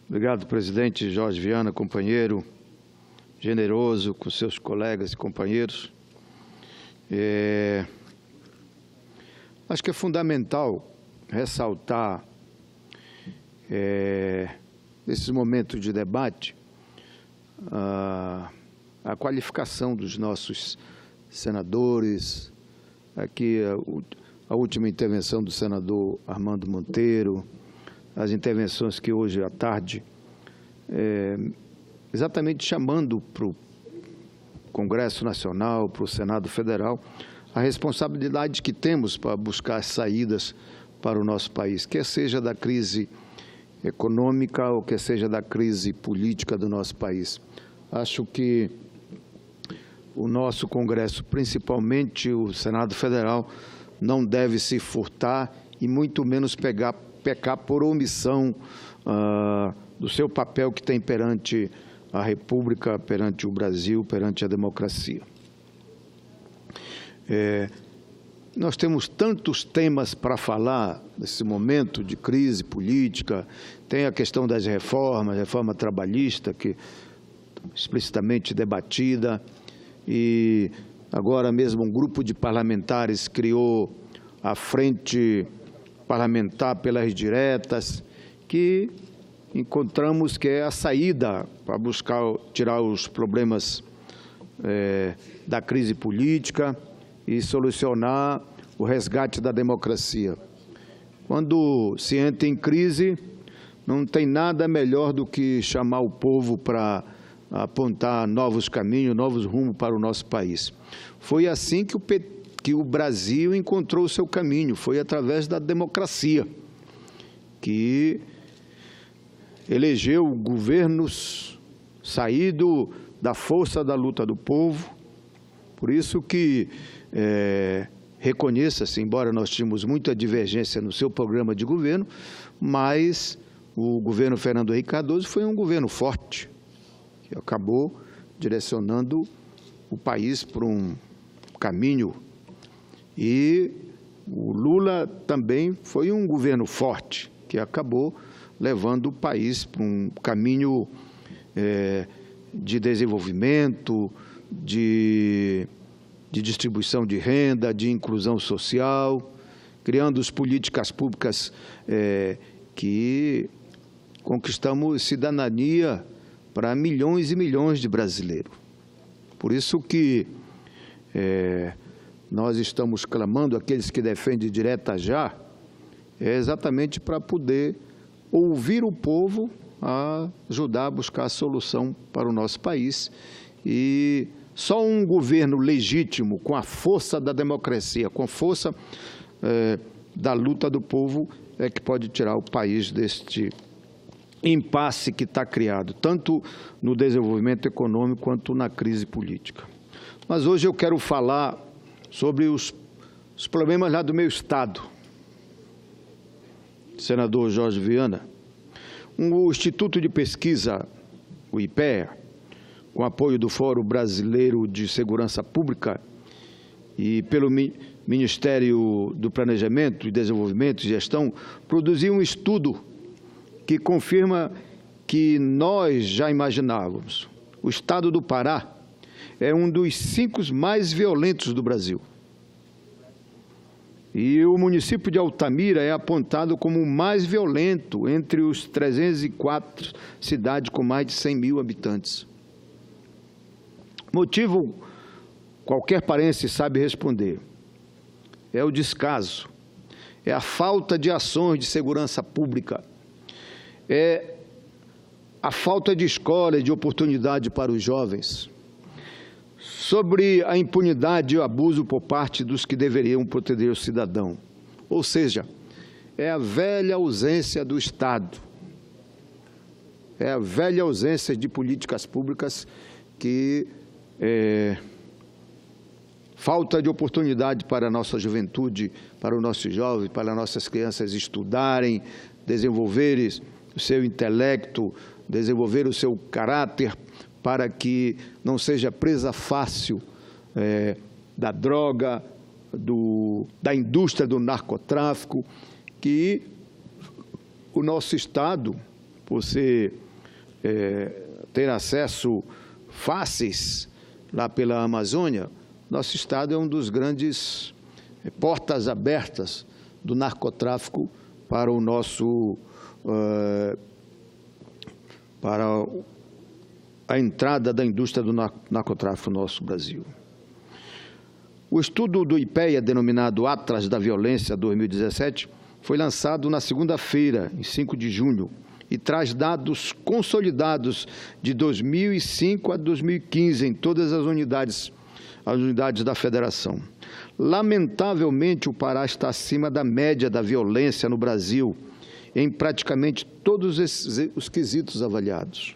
Obrigado, presidente Jorge Viana, companheiro generoso com seus colegas e companheiros. Acho que é fundamental ressaltar, nesses momentos de debate, a qualificação dos nossos senadores. Aqui a última intervenção do senador Armando Monteiro, as intervenções que hoje à tarde, exatamente chamando para o Congresso Nacional, para o Senado Federal, a responsabilidade que temos para buscar saídas para o nosso país, quer seja da crise econômica ou quer seja da crise política do nosso país. Acho que o nosso Congresso, principalmente o Senado Federal, não deve se furtar e muito menos pecar por omissão do seu papel que tem perante a República, perante o Brasil, perante a democracia. Nós temos tantos temas para falar nesse momento de crise política. Tem a questão das reformas, reforma trabalhista, que explicitamente debatida, e agora mesmo um grupo de parlamentares criou a Frente Parlamentar pelas Diretas, que encontramos que é a saída para buscar tirar os problemas da crise política e solucionar o resgate da democracia. Quando se entra em crise, não tem nada melhor do que chamar o povo para apontar novos caminhos, novos rumos para o nosso país. Foi assim que o Brasil encontrou o seu caminho, foi através da democracia, que elegeu governos saído da força da luta do povo. Por isso que reconheça-se, embora nós tínhamos muita divergência no seu programa de governo, mas o governo Fernando Henrique Cardoso foi um governo forte, que acabou direcionando o país para um caminho. E o Lula também foi um governo forte, que acabou levando o país para um caminho de desenvolvimento, de distribuição de renda, de inclusão social, criando as políticas públicas que conquistamos cidadania para milhões e milhões de brasileiros. Por isso que nós estamos clamando, aqueles que defendem direta já, exatamente para poder ouvir o povo, a ajudar a buscar a solução para o nosso país. E só um governo legítimo, com a força da democracia, com a força da luta do povo, é que pode tirar o país deste impasse que está criado, tanto no desenvolvimento econômico quanto na crise política. Mas hoje eu quero falar sobre os problemas lá do meu estado. Senador Jorge Viana, o Instituto de Pesquisa, o IPEA, com apoio do Fórum Brasileiro de Segurança Pública e pelo Ministério do Planejamento e Desenvolvimento e Gestão, produziu um estudo que confirma que nós já imaginávamos. O estado do Pará é um dos 5 mais violentos do Brasil. E o município de Altamira é apontado como o mais violento entre os 304 cidades com mais de 100 mil habitantes. Motivo, qualquer paraense sabe responder, é o descaso, é a falta de ações de segurança pública, é a falta de escola e de oportunidade para os jovens, sobre a impunidade e o abuso por parte dos que deveriam proteger o cidadão. Ou seja, é a velha ausência do Estado, é a velha ausência de políticas públicas que falta de oportunidade para a nossa juventude, para os nossos jovens, para as nossas crianças estudarem, desenvolverem o seu intelecto, desenvolver o seu caráter, para que não seja presa fácil da droga, da indústria do narcotráfico, que o nosso Estado, por ter acesso fáceis lá pela Amazônia, nosso estado é um dos grandes portas abertas do narcotráfico para o nosso para a entrada da indústria do narcotráfico no nosso Brasil. O estudo do IPEA, denominado Atlas da Violência 2017, foi lançado na segunda-feira, em 5 de junho, e traz dados consolidados de 2005 a 2015 em todas as unidades da Federação. Lamentavelmente, o Pará está acima da média da violência no Brasil, em praticamente todos os quesitos avaliados.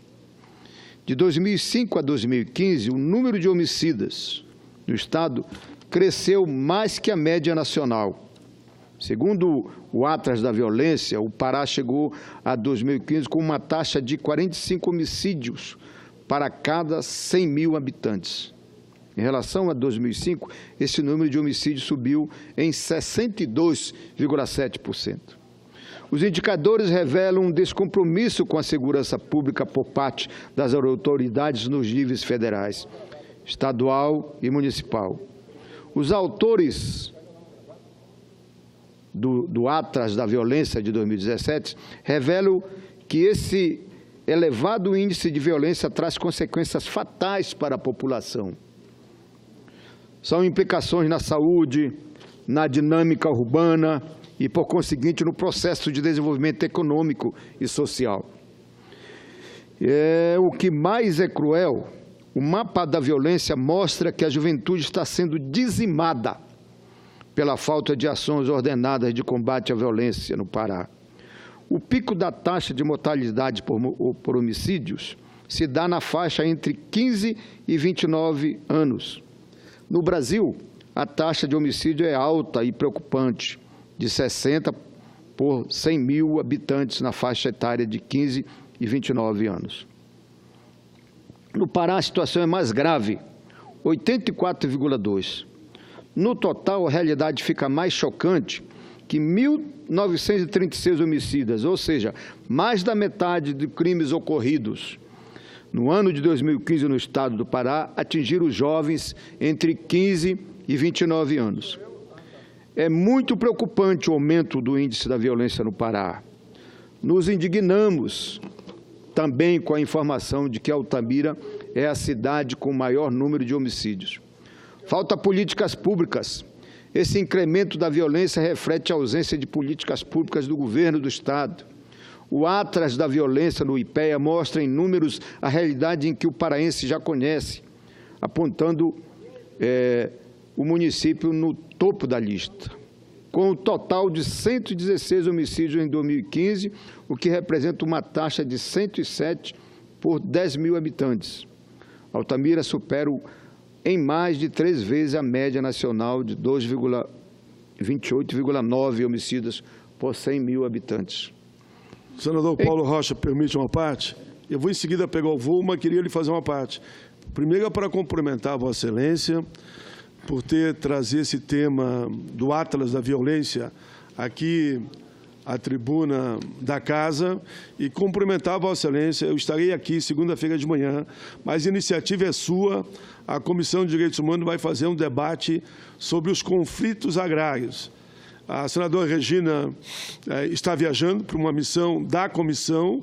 De 2005 a 2015, o número de homicidas no estado cresceu mais que a média nacional. Segundo o Atlas da Violência, o Pará chegou a 2015 com uma taxa de 45 homicídios para cada 100 mil habitantes. Em relação a 2005, esse número de homicídios subiu em 62,7%. Os indicadores revelam um descompromisso com a segurança pública por parte das autoridades nos níveis federais, estadual e municipal. Os autores do Atlas da Violência de 2017 revelam que esse elevado índice de violência traz consequências fatais para a população. São implicações na saúde, na dinâmica urbana e, por conseguinte, no processo de desenvolvimento econômico e social. O que mais é cruel, o mapa da violência mostra que a juventude está sendo dizimada pela falta de ações ordenadas de combate à violência no Pará. O pico da taxa de mortalidade por homicídios se dá na faixa entre 15 e 29 anos. No Brasil, a taxa de homicídio é alta e preocupante, de 60 por 100 mil habitantes na faixa etária de 15 e 29 anos. No Pará, a situação é mais grave, 84,2%. No total, a realidade fica mais chocante que 1.936 homicidas, ou seja, mais da metade de crimes ocorridos no ano de 2015 no estado do Pará atingiram os jovens entre 15 e 29 anos. É muito preocupante o aumento do índice da violência no Pará. Nos indignamos também com a informação de que Altamira é a cidade com o maior número de homicídios. Falta políticas públicas. Esse incremento da violência reflete a ausência de políticas públicas do governo do estado. O Atlas da Violência no IPEA mostra em números a realidade em que o paraense já conhece, apontando o município no topo da lista, com um total de 116 homicídios em 2015, o que representa uma taxa de 107 por 10 mil habitantes. Altamira supera em mais de 3 vezes a média nacional de 28,9 homicídios por 100 mil habitantes. Senador Paulo Rocha, permite uma parte? Eu vou em seguida pegar o voo, mas queria lhe fazer uma parte. Primeiro é para cumprimentar a Vossa Excelência por ter trazido esse tema do Atlas da Violência aqui à tribuna da Casa e cumprimentar a Vossa Excelência. Eu estarei aqui segunda-feira de manhã, mas a iniciativa é sua. A Comissão de Direitos Humanos vai fazer um debate sobre os conflitos agrários. A senadora Regina está viajando para uma missão da comissão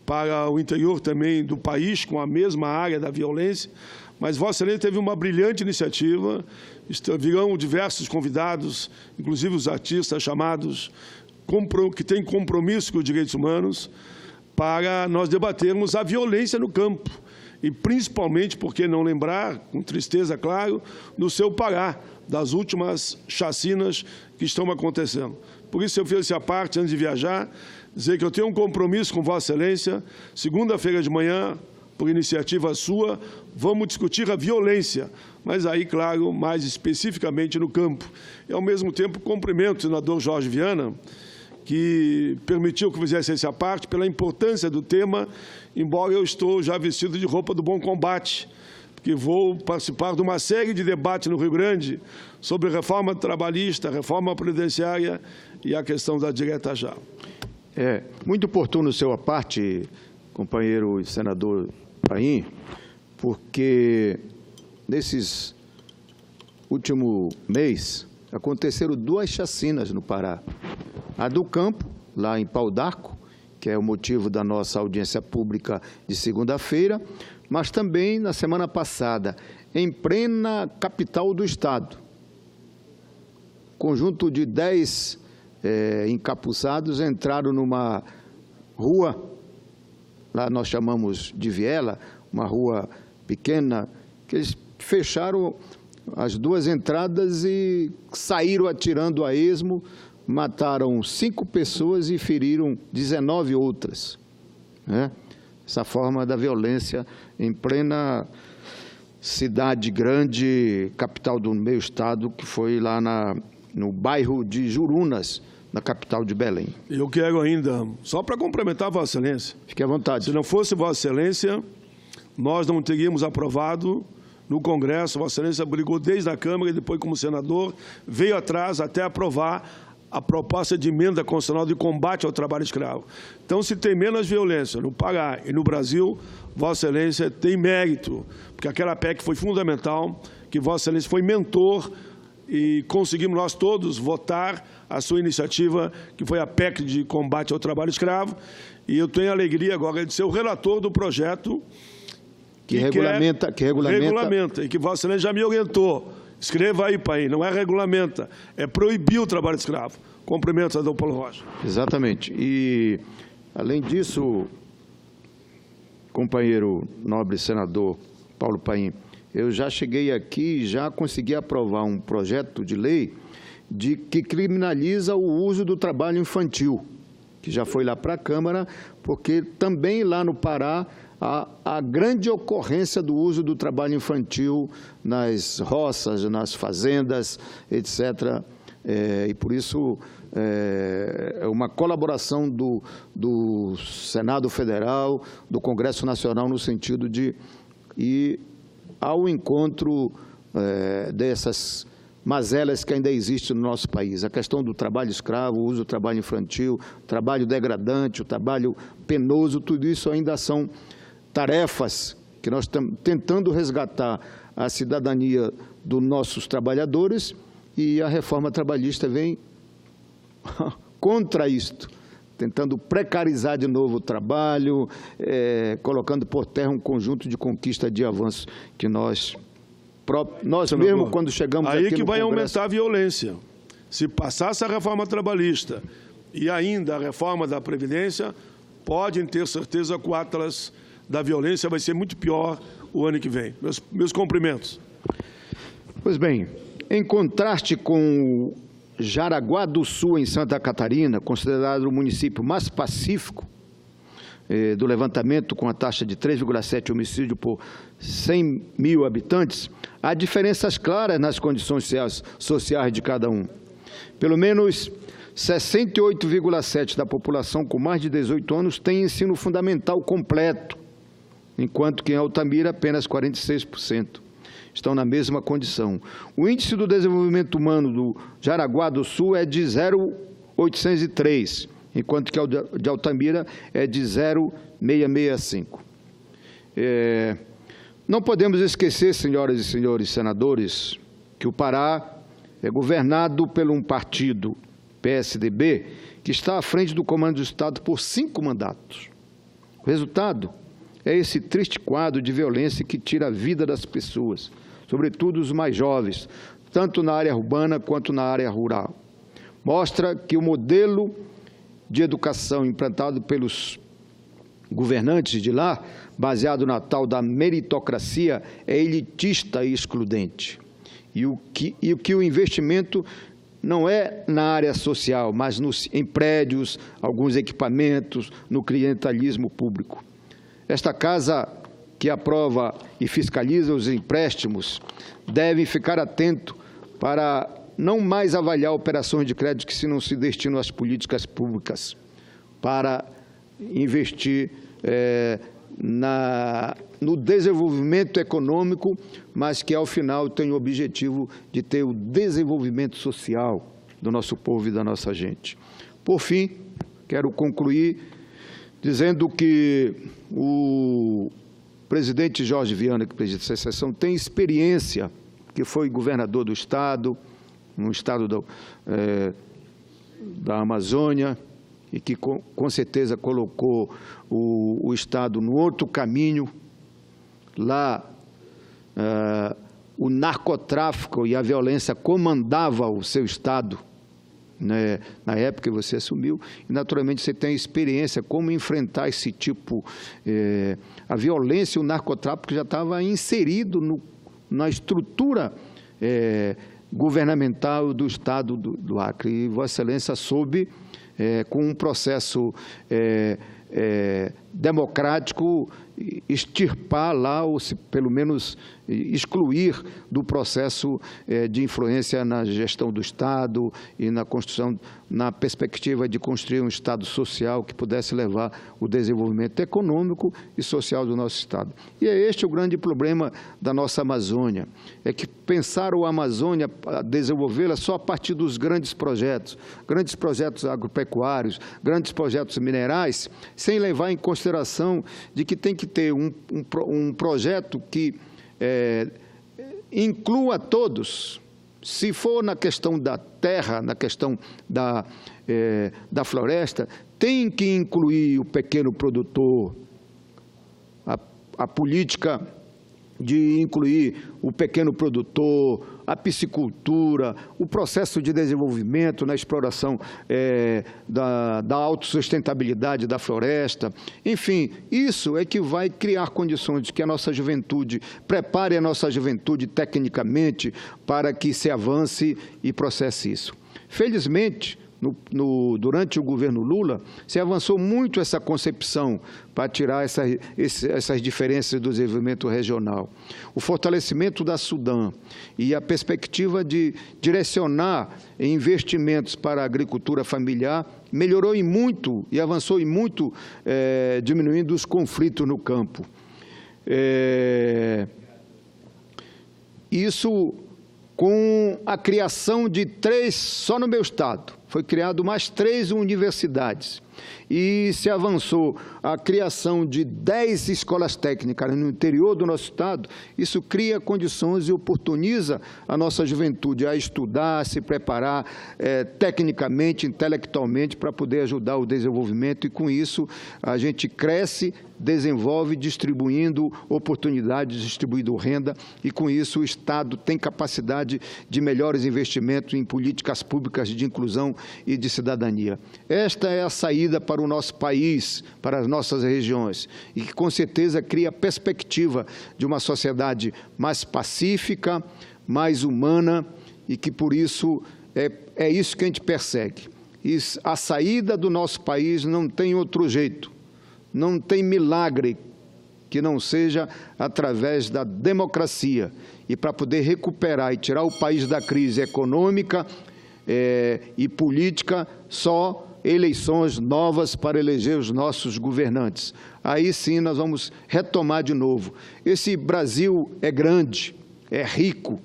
para o interior também do país, com a mesma área da violência, mas Vossa Excelência teve uma brilhante iniciativa, virão diversos convidados, inclusive os artistas chamados, que têm compromisso com os direitos humanos, para nós debatermos a violência no campo. E principalmente, por que não lembrar, com tristeza, claro, do seu Pará, das últimas chacinas que estão acontecendo. Por isso, eu fiz essa parte, antes de viajar, dizer que eu tenho um compromisso com Vossa Excelência. Segunda-feira de manhã, por iniciativa sua, vamos discutir a violência, mas aí, claro, mais especificamente no campo. E, ao mesmo tempo, cumprimento o senador Jorge Viana, que permitiu que fizesse essa parte, pela importância do tema, embora eu estou já vestido de roupa do bom combate, porque vou participar de uma série de debates no Rio Grande sobre reforma trabalhista, reforma previdenciária e a questão da direta já. Muito oportuno sua parte, companheiro e senador Paim, porque nesses últimos meses aconteceram 2 chacinas no Pará. A do Campo, lá em Pau d'Arco, que é o motivo da nossa audiência pública de segunda-feira, mas também na semana passada, em plena capital do Estado. Conjunto de 10 encapuçados entraram numa rua, lá nós chamamos de viela, uma rua pequena, que eles fecharam as 2 entradas e saíram atirando a esmo, mataram 5 pessoas e feriram 19 outras. Essa forma da violência em plena cidade grande, capital do meu estado, que foi lá no bairro de Jurunas, na capital de Belém. Eu quero ainda, só para complementar, Vossa Excelência. Fique à vontade. Se não fosse Vossa Excelência, nós não teríamos aprovado no Congresso. Vossa Excelência brigou desde a Câmara e depois, como senador, veio atrás até aprovar a proposta de emenda constitucional de combate ao trabalho escravo. Então, se tem menos violência no Pará e no Brasil, Vossa Excelência tem mérito, porque aquela PEC foi fundamental, que Vossa Excelência foi mentor e conseguimos nós todos votar a sua iniciativa, que foi a PEC de combate ao trabalho escravo, e eu tenho a alegria agora de ser o relator do projeto que regulamenta, e que Vossa Excelência já me orientou. Escreva aí, Paim, não é regulamenta, é proibir o trabalho escravo. Cumprimento, senador Paulo Rocha. Exatamente. E, além disso, companheiro nobre senador Paulo Paim, eu já cheguei aqui e já consegui aprovar um projeto de lei que criminaliza o uso do trabalho infantil, que já foi lá para a Câmara, porque também lá no Pará a grande ocorrência do uso do trabalho infantil nas roças, nas fazendas, etc. E por isso é uma colaboração do Senado Federal, do Congresso Nacional, no sentido de ir ao encontro dessas mazelas que ainda existem no nosso país. A questão do trabalho escravo, o uso do trabalho infantil, o trabalho degradante, o trabalho penoso, tudo isso ainda são tarefas que nós estamos tentando resgatar a cidadania dos nossos trabalhadores, e a reforma trabalhista vem contra isto, tentando precarizar de novo o trabalho, colocando por terra um conjunto de conquista de avanços que nós mesmo quando chegamos aqui no Congresso... Aí que vai aumentar a violência. Se passasse a reforma trabalhista e ainda a reforma da Previdência, podem ter certeza que o Atlas da violência vai ser muito pior o ano que vem. Meus cumprimentos. Pois bem, em contraste com Jaraguá do Sul, em Santa Catarina, considerado o município mais pacífico do levantamento, com a taxa de 3,7 homicídio por 100 mil habitantes, há diferenças claras nas condições sociais de cada um. Pelo menos 68,7% da população com mais de 18 anos tem ensino fundamental completo, enquanto que em Altamira apenas 46% estão na mesma condição. O índice do desenvolvimento humano do Jaraguá do Sul é de 0,803, enquanto que o de Altamira é de 0,665. Não podemos esquecer, senhoras e senhores senadores, que o Pará é governado por um partido, PSDB, que está à frente do comando do Estado por 5 mandatos. O resultado é esse triste quadro de violência que tira a vida das pessoas, sobretudo os mais jovens, tanto na área urbana quanto na área rural. Mostra que o modelo de educação implantado pelos governantes de lá, baseado na tal da meritocracia, é elitista e excludente. E o que o investimento não é na área social, mas em prédios, alguns equipamentos, no clientelismo público. Esta casa que aprova e fiscaliza os empréstimos deve ficar atento para não mais avaliar operações de crédito que não se destinam às políticas públicas, para investir no desenvolvimento econômico, mas que, ao final, tem o objetivo de ter o desenvolvimento social do nosso povo e da nossa gente. Por fim, Quero concluir dizendo que o presidente Jorge Viana, que preside essa sessão, tem experiência, que foi governador do Estado, no Estado da Amazônia, e que com certeza colocou o Estado no outro caminho. Lá, o narcotráfico e a violência comandava o seu Estado, né, na época que você assumiu, e naturalmente você tem experiência como enfrentar esse tipo, a violência e o narcotráfico já estava inserido na estrutura governamental do Estado do Acre, e Vossa Excelência soube, com um processo democrático, extirpar lá, ou se, pelo menos excluir do processo de influência na gestão do Estado e na construção, na perspectiva de construir um Estado social que pudesse levar o desenvolvimento econômico e social do nosso Estado. E é este o grande problema da nossa Amazônia, é que pensaram a Amazônia, desenvolvê-la só a partir dos grandes projetos agropecuários, grandes projetos minerais, sem levar em consideração de que tem que ter um projeto que inclua todos. Se for na questão da terra, na questão da floresta, tem que incluir o pequeno produtor, a política de incluir o pequeno produtor, a piscicultura, o processo de desenvolvimento na exploração da autossustentabilidade da floresta. Enfim, isso é que vai criar condições de que a nossa juventude, prepare a nossa juventude tecnicamente para que se avance e processe isso. Felizmente, durante o governo Lula, se avançou muito essa concepção para tirar essas diferenças do desenvolvimento regional. O fortalecimento da Sudam e a perspectiva de direcionar investimentos para a agricultura familiar melhorou em muito e avançou em muito, diminuindo os conflitos no campo. Isso com a criação de 3, só no meu estado, foi criado mais 3 universidades e se avançou a criação de 10 escolas técnicas no interior do nosso estado. Isso cria condições e oportuniza a nossa juventude a estudar, a se preparar tecnicamente, intelectualmente, para poder ajudar o desenvolvimento, e com isso a gente cresce, desenvolve, distribuindo oportunidades, distribuindo renda, e com isso o Estado tem capacidade de melhores investimentos em políticas públicas de inclusão e de cidadania. Esta é a saída para o nosso país, para as nossas regiões, e que com certeza cria perspectiva de uma sociedade mais pacífica, mais humana, e que por isso é isso que a gente persegue. A saída do nosso país não tem outro jeito. Não tem milagre que não seja através da democracia. E para poder recuperar e tirar o país da crise econômica e política, só eleições novas para eleger os nossos governantes. Aí sim nós vamos retomar de novo. Esse Brasil é grande, é rico,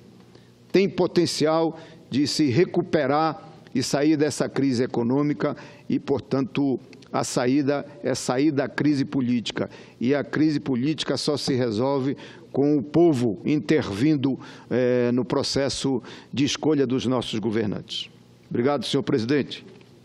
tem potencial de se recuperar e sair dessa crise econômica e, portanto, a saída é sair da crise política. E a crise política só se resolve com o povo intervindo no processo de escolha dos nossos governantes. Obrigado, senhor presidente.